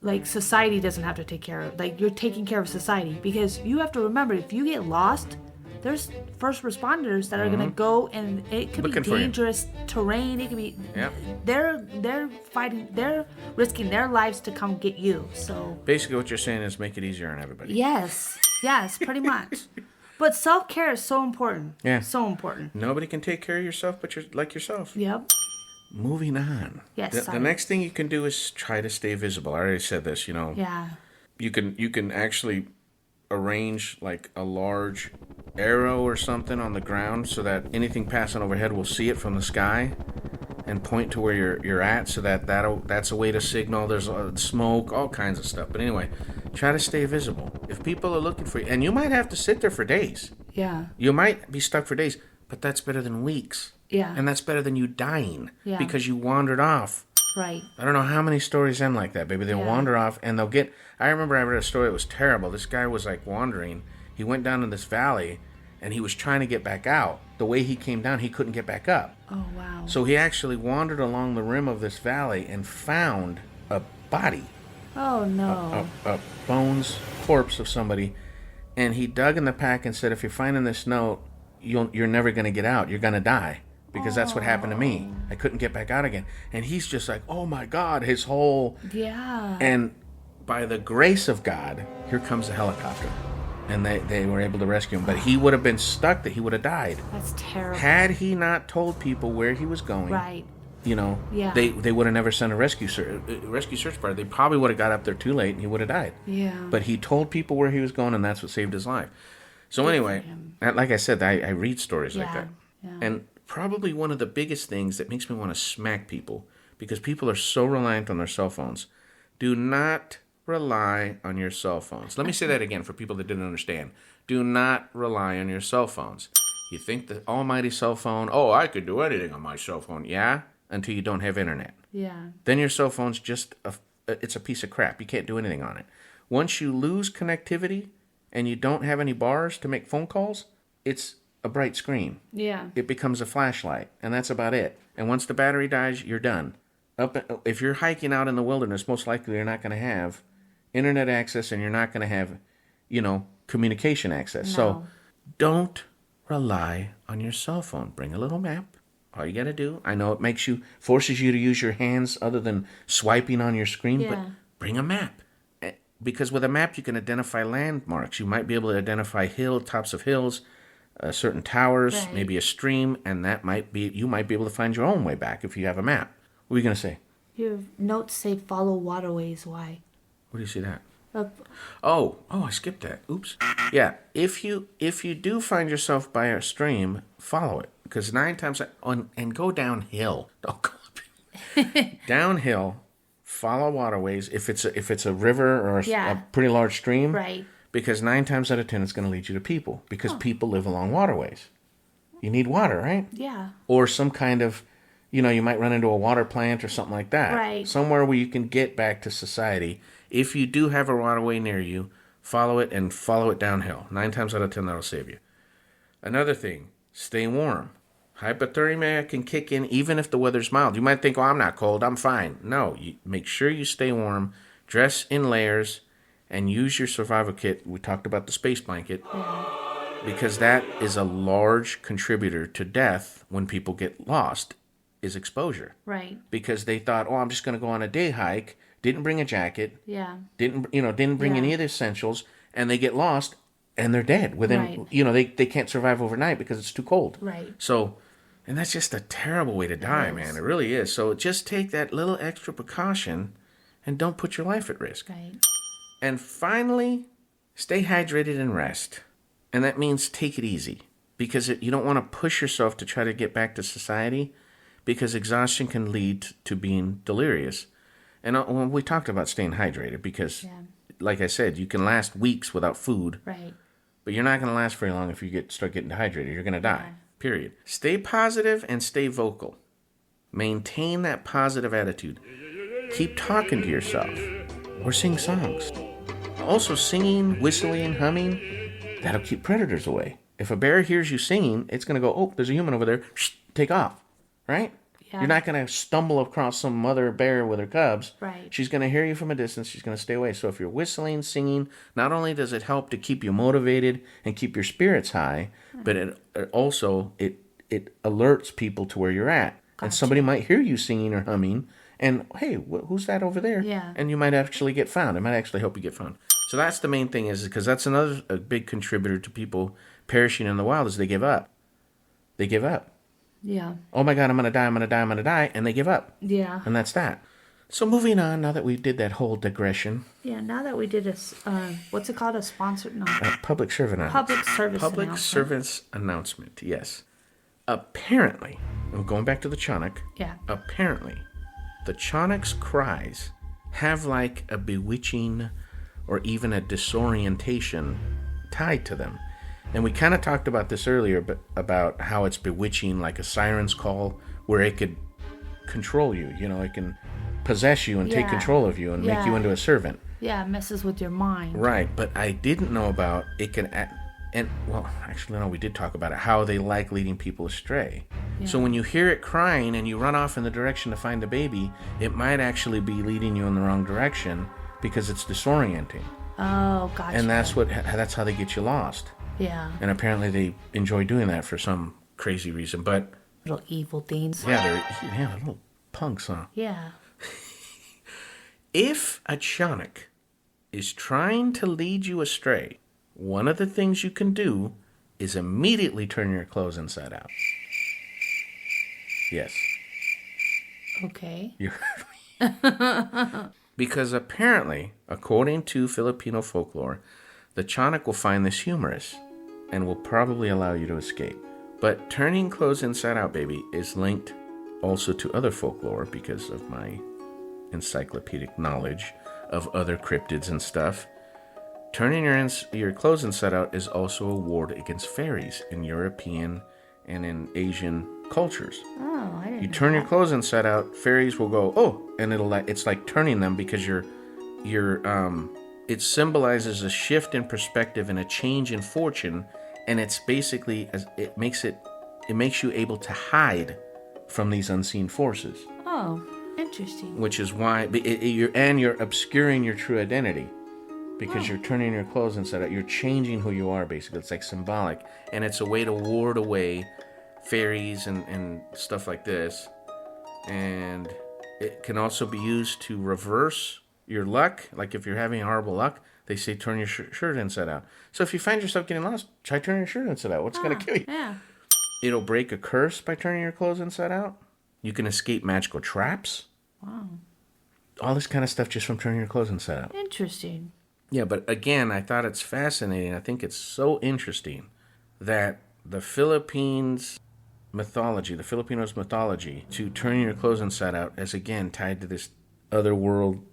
like society doesn't have to take care of, like you're taking care of society, because you have to remember, if you get lost, there's first responders that are gonna go, and it could Looking be for you. dangerous terrain. It could be. Yep. They're fighting. They're risking their lives to come get you. So Basically, what you're saying is make it easier on everybody. yes, pretty much. But self-care is so important. Yeah. So important. Nobody can take care of yourself but like yourself. Yep. Moving on. Yes, The sorry. next thing you can do is try to stay visible. I already said this, Yeah. You can actually arrange like a large arrow or something on the ground so that anything passing overhead will see it from the sky and point to where you're at, so that's a way to signal. There's smoke, all kinds of stuff. But anyway, try to stay visible. If people are looking for you, and you might have to sit there for days. Yeah. You might be stuck for days, but that's better than weeks. Yeah. And that's better than you dying Yeah. because you wandered off. Right. I don't know how many stories end like that, baby. They'll Yeah. wander off and they'll get... I remember I read a story that was terrible. This guy was like wandering. He went down in this valley and he was trying to get back out. The way he came down, he couldn't get back up. Oh wow. So he actually wandered along the rim of this valley and found a body, Oh no. a bones, corpse of somebody. And he dug in the pack and said, if you're finding this note, you're never going to get out. You're going to die. Because that's what happened to me. I couldn't get back out again. And he's just like, oh my God, his whole... Yeah. And by the grace of God, here comes the helicopter. And they were able to rescue him. But he would have been stuck, that he would have died. That's terrible. Had he not told people where he was going, Right. Yeah. they would have never sent a rescue search party. They probably would have got up there too late and he would have died. Yeah. But he told people where he was going, and that's what saved his life. So anyway, like I said, I read stories like that. Yeah. And probably one of the biggest things that makes me want to smack people, because people are so reliant on their cell phones. Do not rely on your cell phones. Let me say that again for people that didn't understand. Do not rely on your cell phones. You think the almighty cell phone, oh, I could do anything on my cell phone. Yeah, until you don't have internet. Yeah. Then your cell phone's just it's a piece of crap. You can't do anything on it. Once you lose connectivity and you don't have any bars to make phone calls, it's a bright screen. Yeah. It becomes a flashlight, and that's about it. And once the battery dies, you're done. If you're hiking out in the wilderness, most likely you're not going to have internet access, and you're not going to have, communication access. No. So don't rely on your cell phone. Bring a little map. All you got to do, I know it forces you to use your hands other than swiping on your screen, but bring a map. Because with a map, you can identify landmarks. You might be able to identify tops of hills, certain towers, Right. maybe a stream, and you might be able to find your own way back if you have a map. What are you going to say? Your notes say follow waterways. Why? Where do you see that? Up. Oh, I skipped that. Oops. Yeah, if you do find yourself by a stream, follow it, because 9 times and go downhill. Don't go up. Downhill. Follow waterways. If it's a river or a pretty large stream, Right. because 9 times out of 10 it's going to lead you to people, because people live along waterways. You need water, right? Yeah. Or some kind of, you might run into a water plant or something like that. Right. Somewhere where you can get back to society. If you do have a waterway near you, follow it and follow it downhill. 9 times out of 10, that'll save you. Another thing, stay warm. Hypothermia can kick in even if the weather's mild. You might think, I'm not cold, I'm fine. No, you make sure you stay warm, dress in layers, and use your survival kit. We talked about the space blanket. Because that is a large contributor to death when people get lost, is exposure. Right. Because they thought, I'm just going to go on a day hike, didn't bring a jacket, Yeah. didn't bring any of the essentials, and they get lost and they're dead within, Right. they can't survive overnight because it's too cold. Right. So, and that's just a terrible way to die, is. man. It really is. So just take that little extra precaution and don't put your life at risk. Right. And finally, stay hydrated and rest. And that means take it easy, because you don't want to push yourself to try to get back to society, because exhaustion can lead to being delirious. And we talked about staying hydrated because, like I said, you can last weeks without food, Right. but you're not going to last very long if you start getting dehydrated. You're going to die, period. Stay positive and stay vocal. Maintain that positive attitude. Keep talking to yourself or sing songs. Also, singing, whistling, humming, that'll keep predators away. If a bear hears you singing, it's going to go, there's a human over there, take off, right? Yeah. You're not going to stumble across some mother bear with her cubs. Right. She's going to hear you from a distance. She's going to stay away. So if you're whistling, singing, not only does it help to keep you motivated and keep your spirits high, but it also alerts people to where you're at. Gotcha. And somebody might hear you singing or humming, and hey, who's that over there? Yeah. And you might actually get found. It might actually help you get found. So that's the main thing, is because that's a big contributor to people perishing in the wild, is they give up. They give up. Yeah. Oh my God, I'm going to die, and they give up. Yeah. And that's that. So moving on, now that we did that whole digression. Yeah, now that we did a, what's it called? A sponsored, no. Public servant Public service Public announcement. service announcement, yes. Apparently, I'm going back to the Tiyanak. Yeah. Apparently, the Tiyanak's cries have like a bewitching or even a disorientation tied to them. And we kind of talked about this earlier, but about how it's bewitching, like a siren's call, where it could control you. You know, it can possess you and take control of you and make you into a servant. Yeah, it messes with your mind. Right, but I didn't know about it can, actually, no, we did talk about it, how they like leading people astray. Yeah. So when you hear it crying and you run off in the direction to find the baby, it might actually be leading you in the wrong direction because it's disorienting. Oh, gotcha. And that's how they get you lost. Yeah. And apparently they enjoy doing that for some crazy reason. But Little evil things. they're little punks, huh? Yeah. If a Tiyanak is trying to lead you astray, one of the things you can do is immediately turn your clothes inside out. Yes. Okay. You heard me. Because apparently, according to Filipino folklore, the Tiyanak will find this humorous and will probably allow you to escape. But turning clothes inside out, baby, is linked also to other folklore because of my encyclopedic knowledge of other cryptids and stuff. Turning your clothes inside out is also a ward against fairies in European and in Asian cultures. Oh, I didn't You know turn your that. clothes inside out, fairies will go, oh, and it's like turning them because it symbolizes a shift in perspective and a change in fortune, and it's basically it makes you able to hide from these unseen forces. Oh, interesting. Which is why you're obscuring your true identity because you're turning your clothes inside out. You're changing who you are, basically. It's like symbolic, and it's a way to ward away fairies and stuff like this. And it can also be used to reverse your luck. Like if you're having horrible luck, they say turn your shirt inside out. So if you find yourself getting lost, try turning your shirt inside out. What's going to kill you? Yeah. It'll break a curse by turning your clothes inside out. You can escape magical traps. Wow. All this kind of stuff just from turning your clothes inside out. Interesting. Yeah, but again, I thought it's fascinating. I think it's so interesting that the Filipinos' mythology, to turning your clothes inside out is again tied to this other world,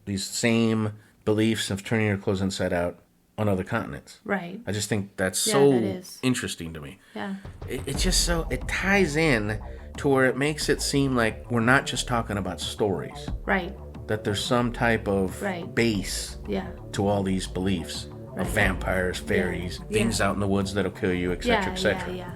these same beliefs of turning your clothes inside out on other continents. Right. I just think that's Yeah, so that is. interesting to me. Yeah. It's just it ties in to where it makes it seem like we're not just talking about stories, Right. that there's some type of Right. base Yeah. to all these beliefs of vampires, fairies, Yeah. things out in the woods that'll kill you, etc., etc. Yeah.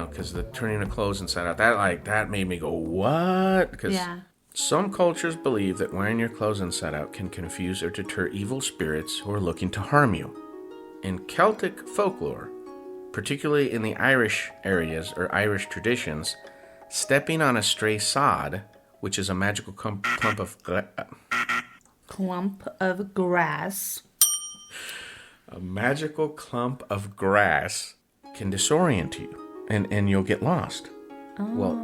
Because the turning the clothes inside out, that made me go, what? Because Yeah. some cultures believe that wearing your clothes inside out can confuse or deter evil spirits who are looking to harm you. In Celtic folklore, particularly in the Irish areas or Irish traditions, stepping on a stray sod, which is a magical clump of grass. a magical clump of grass can disorient you, and you'll get lost. Oh. Well,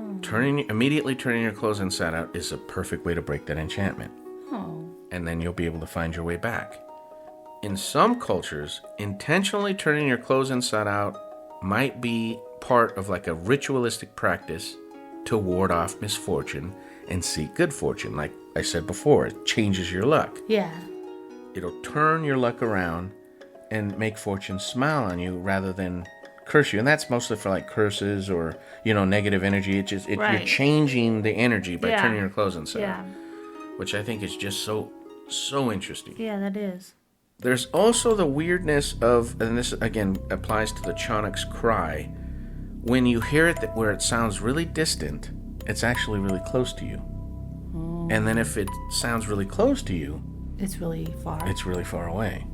immediately turning your clothes inside out is a perfect way to break that enchantment. Oh. And then you'll be able to find your way back. In some cultures, intentionally turning your clothes inside out might be part of like a ritualistic practice to ward off misfortune and seek good fortune. Like I said before, it changes your luck. Yeah. It'll turn your luck around and make fortune smile on you rather than curse you. And that's mostly for like curses or, negative energy. You're Right. changing the energy by Yeah. turning your clothes inside Yeah. out, which I think is just so interesting. Yeah, that is. There's also the weirdness of, and this again applies to the Tiyanak's cry, when you hear it where it sounds really distant it's actually really close to you. And then if it sounds really close to you, It's really far. it's really far away.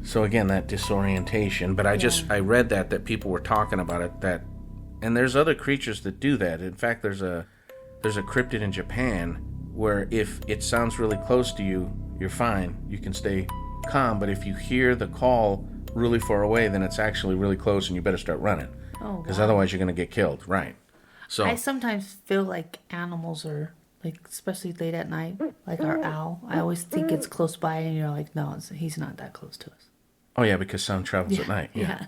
So again, that disorientation. But I read that people were talking about it, and there's other creatures that do that. In fact, there's a cryptid in Japan where if it sounds really close to you, you're fine. You can stay calm. But if you hear the call really far away, then it's actually really close, and you better start running. Because otherwise you're going to get killed. Right. So I sometimes feel like animals are, like, especially late at night, like our owl. I always think it's close by, and you're like, no, he's not that close to us. oh yeah, because sound travels at night. Yeah.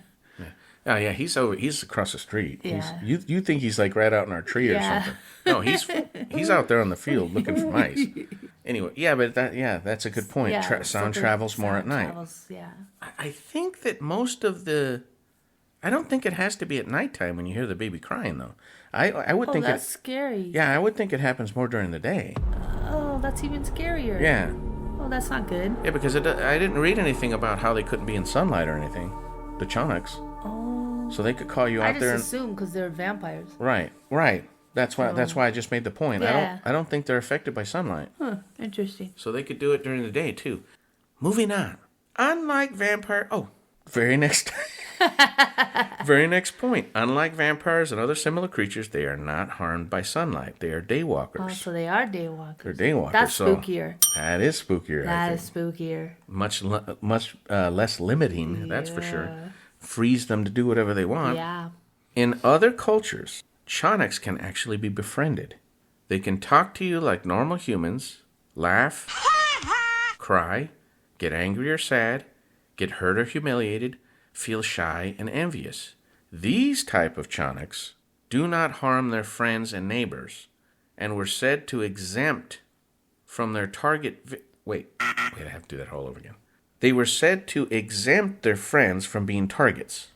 Oh yeah, he's across the street. Yeah. You think he's like right out in our tree or something? No, he's out there on the field looking for mice. Anyway, but that's a good point. Yeah, Sound travels more at night. Yeah. I think that I don't think it has to be at nighttime when you hear the baby crying though. I would think that's scary. Yeah, I would think it happens more during the day. Oh, that's even scarier. Yeah. Oh, that's not good. Yeah, because I didn't read anything about how they couldn't be in sunlight or anything. The Tiyanaks. Oh. So they could call you out I there. just assume because they're vampires. Right. That's why I just made the point. Yeah. I don't think they're affected by sunlight. Huh. Interesting. So they could do it during the day too. Moving on. Unlike vampire. Oh, very next point. Unlike vampires and other similar creatures, they are not harmed by sunlight. They are daywalkers. Oh, so they are daywalkers. They're daywalkers. That's so spookier. that is spookier. That is spookier. Much less limiting. That's for sure. Frees them to do whatever they want. Yeah. In other cultures, Tiyanaks can actually be befriended. They can talk to you like normal humans, laugh, cry, get angry or sad, get hurt or humiliated, feel shy and envious. These type of Tiyanaks do not harm their friends and neighbors, and were said to exempt from their target... Wait, I have to do that all over again. They were said to exempt their friends from being targets,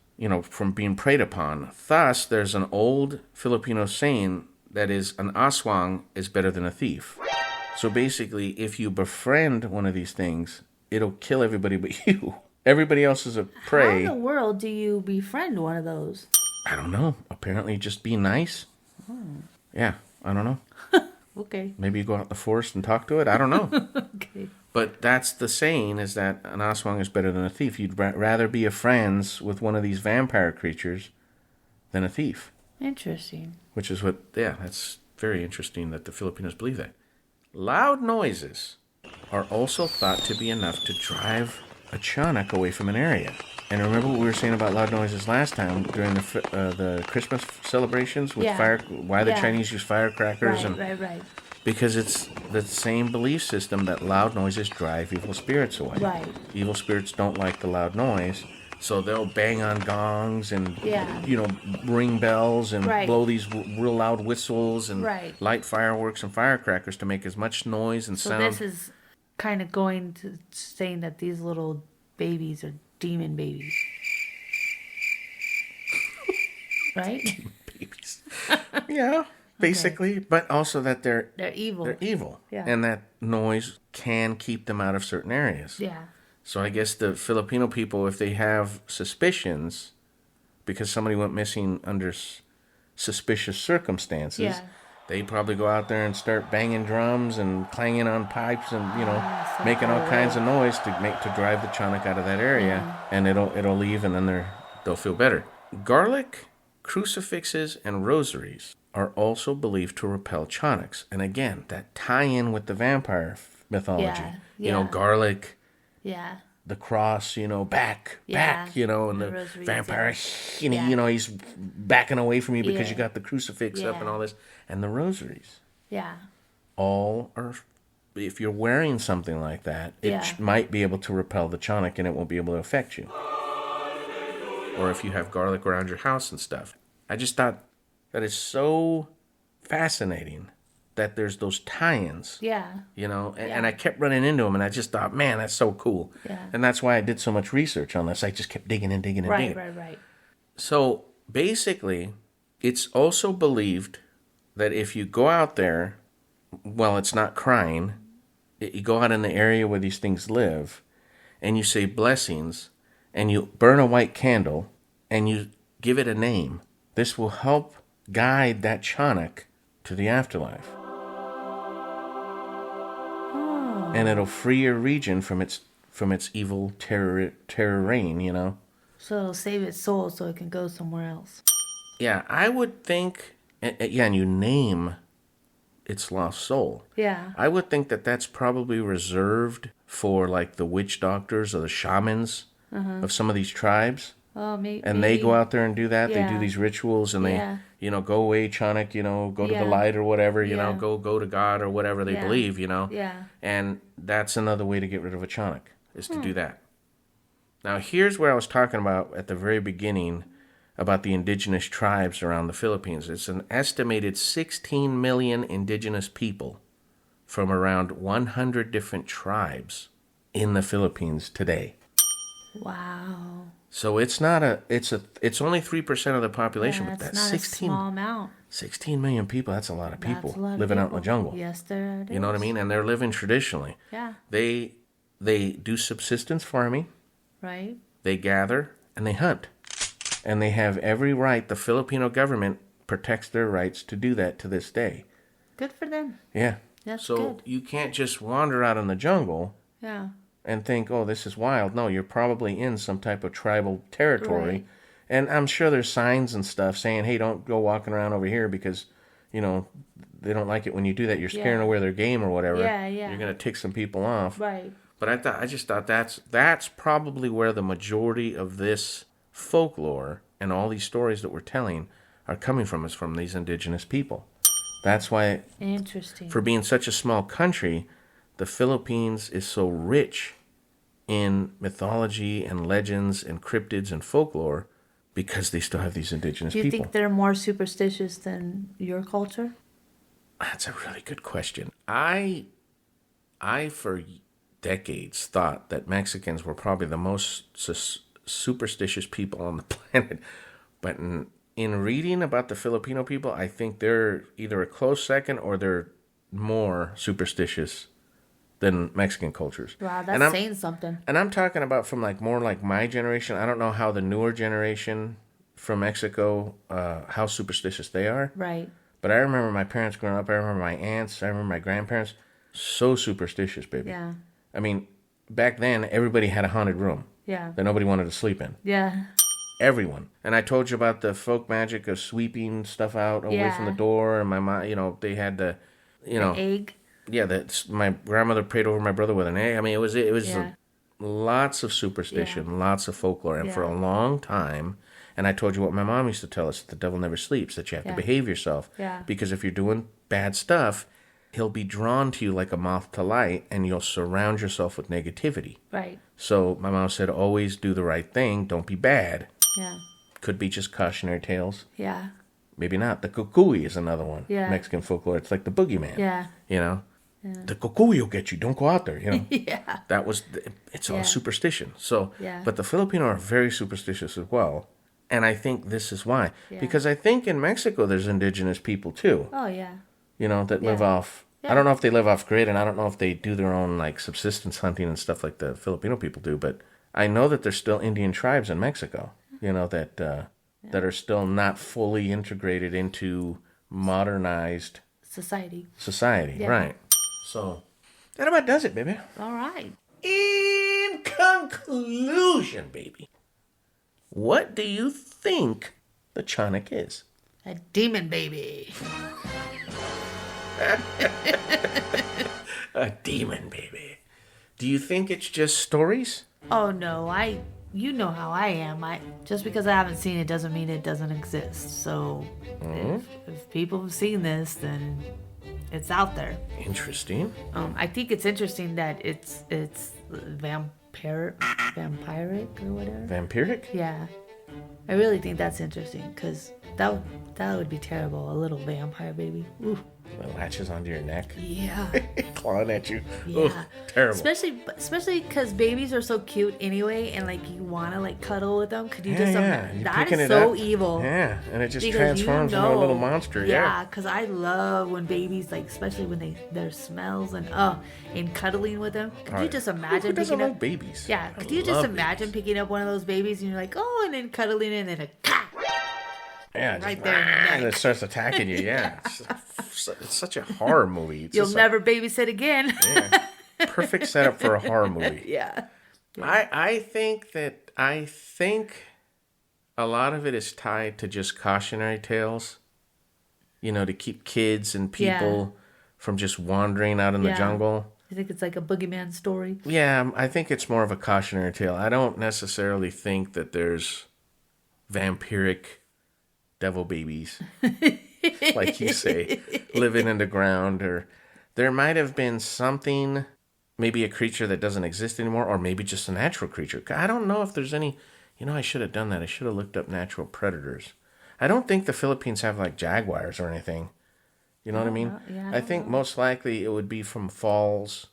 from being preyed upon. Thus, there's an old Filipino saying that is, an aswang is better than a thief. So basically, if you befriend one of these things, it'll kill everybody but you. Everybody else is a prey. How in the world do you befriend one of those? I don't know. Apparently just be nice. Yeah, I don't know. Okay. Maybe you go out in the forest and talk to it. I don't know. Okay. But that's the saying, is that an aswang is better than a thief. You'd rather be friends with one of these vampire creatures than a thief. Interesting. Which is that's very interesting that the Filipinos believe that. Loud noises are also thought to be enough to drive a Tiyanak away from an area. And remember what we were saying about loud noises last time during the Christmas celebrations with fire? Why the Chinese use firecrackers? Right. Because it's the same belief system that loud noises drive evil spirits away. Right. Evil spirits don't like the loud noise, so they'll bang on gongs and ring bells and blow these real loud whistles and light fireworks and firecrackers to make as much noise and sound. So this is kind of going to saying that these little babies are demon babies. Right? Babies. Yeah. Basically, but also that they're evil. They're evil. Yeah. And that noise can keep them out of certain areas. Yeah. So I guess the Filipino people, if they have suspicions, because somebody went missing under suspicious circumstances, they probably go out there and start banging drums and clanging on pipes and, making all kinds of noise to drive the Tiyanak out of that area. And it'll leave, and then they'll feel better. Garlic, crucifixes, and rosaries are also believed to repel Tiyanaks. And again, that tie-in with the vampire mythology. Garlic, the cross, back, and the vampire, he's backing away from you because you got the crucifix up and all this. And the rosaries. Yeah. All are, if you're wearing something like that, it might be able to repel the Tiyanak and it won't be able to affect you. Or if you have garlic around your house and stuff. I just thought that is so fascinating that there's those tie-ins. Yeah. And I kept running into them, and I just thought, man, that's so cool. Yeah. And that's why I did so much research on this. I just kept digging and digging. Right. So basically, it's also believed that if you go out there, while it's not crying, you go out in the area where these things live, and you say blessings, and you burn a white candle, and you give it a name. This will help guide that Tiyanak to the afterlife. Oh. And it'll free your region from its evil terrain, you know? So it'll save its soul so it can go somewhere else. Yeah, I would think... and you name its lost soul. Yeah. I would think that that's probably reserved for, like, the witch doctors or the shamans of some of these tribes. Oh, maybe. And they go out there and do that. Yeah. They do these rituals and Yeah. they, you know, go away, Tiyanak, you know, go to Yeah. the light or whatever, you Yeah. know, go to God or whatever they Yeah. believe, you know. Yeah. And that's another way to get rid of a Tiyanak, is to do that. Now, here's where I was talking about at the very beginning about the indigenous tribes around the Philippines. It's an estimated 16 million indigenous people from around 100 different tribes in the Philippines today. Wow. So it's only 3% of the population, Yeah, but that's that's not 16, a small amount. 16 million people. That's a lot of people That's a lot of living out in the people. jungle. Yes, there it is. You know what I mean? And they're living traditionally. Yeah. They do subsistence farming. Right? They gather and they hunt. And they have every right. The Filipino government protects their rights to do that to this day. Good for them. Yeah. That's so good. you can't just wander out in the jungle Yeah. and think, oh, this is wild. No, you're probably in some type of tribal territory. Right. And I'm sure there's signs and stuff saying, hey, don't go walking around over here because, you know, they don't like it when you do that. You're scaring Yeah. away their game or whatever. Yeah, yeah. You're going to tick some people off. Right. But I just thought that's probably where the majority of this folklore and all these stories that we're telling are coming from, is from these indigenous people. That's why, Interesting. for being such a small country, the Philippines is so rich in mythology and legends and cryptids and folklore, because they still have these indigenous Do you people. think they're more superstitious than your culture? That's a really good question. I for decades thought that Mexicans were probably the most superstitious people on the planet. But in reading about the Filipino people, I think they're either a close second or they're more superstitious than Mexican cultures. Wow, And that's saying something. And I'm talking about from like more like my generation. I don't know how the newer generation from Mexico, how superstitious they are. Right. But I remember my parents growing up. I remember my aunts. I remember my grandparents. So superstitious, baby. Yeah. I mean, back then, everybody had a haunted room Yeah. that nobody wanted to sleep in. Yeah. Everyone. And I told you about the folk magic of sweeping stuff out away from the Yeah. door. And my mom, you know, they had the, you know. Egg. Yeah, my grandmother prayed over my brother with an egg. I mean, it was Yeah. lots of superstition, lots of folklore. And for a long time, and I told you what my mom used to tell us, that the devil never sleeps, that you have to behave yourself. Yeah. Because if you're doing bad stuff, he'll be drawn to you like a moth to light, and you'll surround yourself with negativity. Right. So my mom said, always do the right thing. Don't be bad. Yeah. Could be just cautionary tales. Yeah. Maybe not. The kukui is another one. Yeah. Mexican folklore. It's like the boogeyman. Yeah. You know? The kukui will get you. Don't go out there. You know? Yeah. That was, it's all Yeah. superstition. So, Yeah. but the Filipino are very superstitious as well. And I think this is why. Yeah. Because I think in Mexico there's indigenous people too, Oh, yeah. you know, that live off. Yeah. I don't know if they live off grid, and I don't know if they do their own like subsistence hunting and stuff like the Filipino people do, but I know that there's still Indian tribes in Mexico, you know, that that are still not fully integrated into modernized Society. society. Yeah. Right. So that about does it, baby. All right. In conclusion, baby, what do you think the Tiyanak is? A demon baby. A demon, baby. Do you think it's just stories? Oh no, you know how I am. Just because I haven't seen it doesn't mean it doesn't exist. So if people have seen this, then it's out there. Interesting. I think it's interesting that it's vampiric or whatever. Vampiric? Yeah, I really think that's interesting because that would be terrible. A little vampire baby. Ooh. That latches onto your neck, Yeah. clawing at you. Yeah. Ugh, terrible. Especially because babies are so cute anyway, and like you want to like cuddle with them. Could you just yeah. You're that picking is it so up. evil. Yeah, and it just Because transforms into a little monster. Yeah, because I love when babies, like, especially when their smells and cuddling with them. Could you just imagine Who doesn't picking up love babies? Yeah, I could you just love imagine babies. picking up one of those babies and you're like, oh, and then cuddling it and then Yeah, right just, there in the neck. and it starts attacking you. Yeah, it's it's such a horror movie. It's You'll just never babysit again. yeah, perfect setup for a horror movie. Yeah. I think a lot of it is tied to just cautionary tales, to keep kids and people from just wandering out in the jungle. I think it's like a boogeyman story. Yeah, I think it's more of a cautionary tale. I don't necessarily think that there's vampiric devil babies, like you say, living in the ground. Or there might have been something, maybe a creature that doesn't exist anymore, or maybe just a natural creature. I don't know if there's any, I should have done that. I should have looked up natural predators. I don't think the Philippines have like jaguars or anything. You know what I mean? Yeah, I think most likely it would be from falls,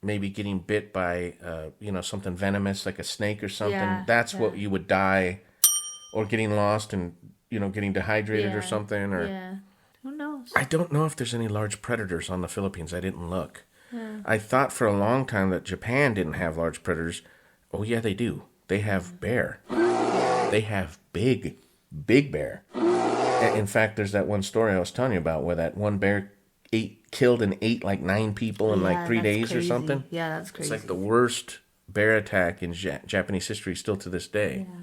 maybe getting bit by, something venomous like a snake or something. Yeah, That's what you would die, or getting lost and, getting dehydrated or something. Or Yeah. Who knows? I don't know if there's any large predators on the Philippines. I didn't look. I thought for a long time that Japan didn't have large predators. Oh, yeah, they do. They have bear. They have big bear. In fact, there's that one story I was telling you about where that one bear killed and ate like 9 people in like 3 that's days crazy. or something. Yeah, that's crazy. It's like the worst bear attack in Japanese history still to this day. Yeah.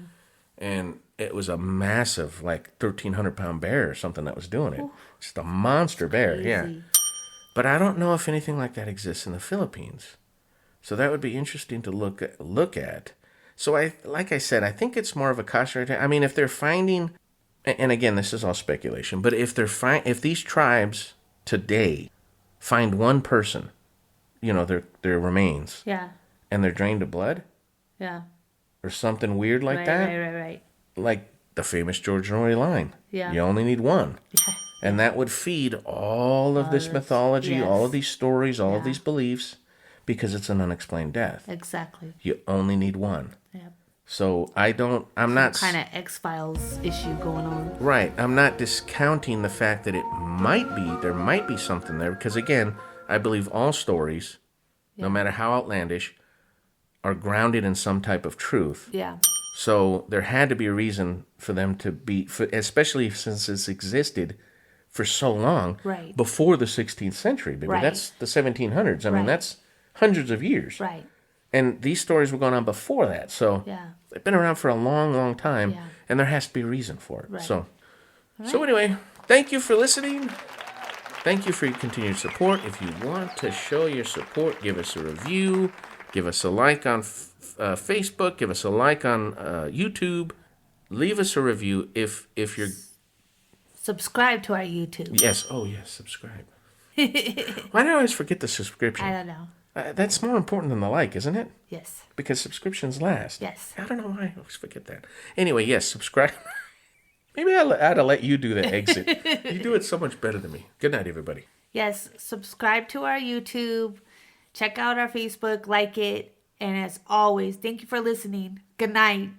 And it was a massive, like 1,300-pound bear or something that was doing it. Oof. Just a monster bear, crazy. yeah. But I don't know if anything like that exists in the Philippines. So that would be interesting to look at. So like I said, I think it's more of a cautionary tale. I mean, if they're finding, and again, this is all speculation, but if these tribes today find one person, their remains, and they're drained of blood, or something weird like that, right, like the famous George Norrie line, you only need one, and that would feed all of this mythology, all of these stories, all of these beliefs, because it's an unexplained death. Exactly. You only need one. Yep. So I'm not kind of X-Files issue going on. Right. I'm not discounting the fact that there might be something there, because again, I believe all stories, no matter how outlandish, are grounded in some type of truth. Yeah. So there had to be a reason for them to be, especially since it's existed for so long, before the 16th century. Baby. Right. That's the 1700s. I mean, that's hundreds of years. Right. And these stories were going on before that. So they've been around for a long, long time. Yeah. And there has to be a reason for it. Right. So anyway, thank you for listening. Thank you for your continued support. If you want to show your support, give us a review. Give us a like on Facebook. Give us a like on YouTube. Leave us a review if you're... Subscribe to our YouTube. Yes. Oh, yes. Subscribe. Why do I always forget the subscription? I don't know. That's more important than the like, isn't it? Yes. Because subscriptions last. Yes. I don't know why I always forget that. Anyway, yes, subscribe. Maybe I ought to let you do the exit. You do it so much better than me. Good night, everybody. Yes, subscribe to our YouTube. Check out our Facebook, like it. And as always, thank you for listening. Good night.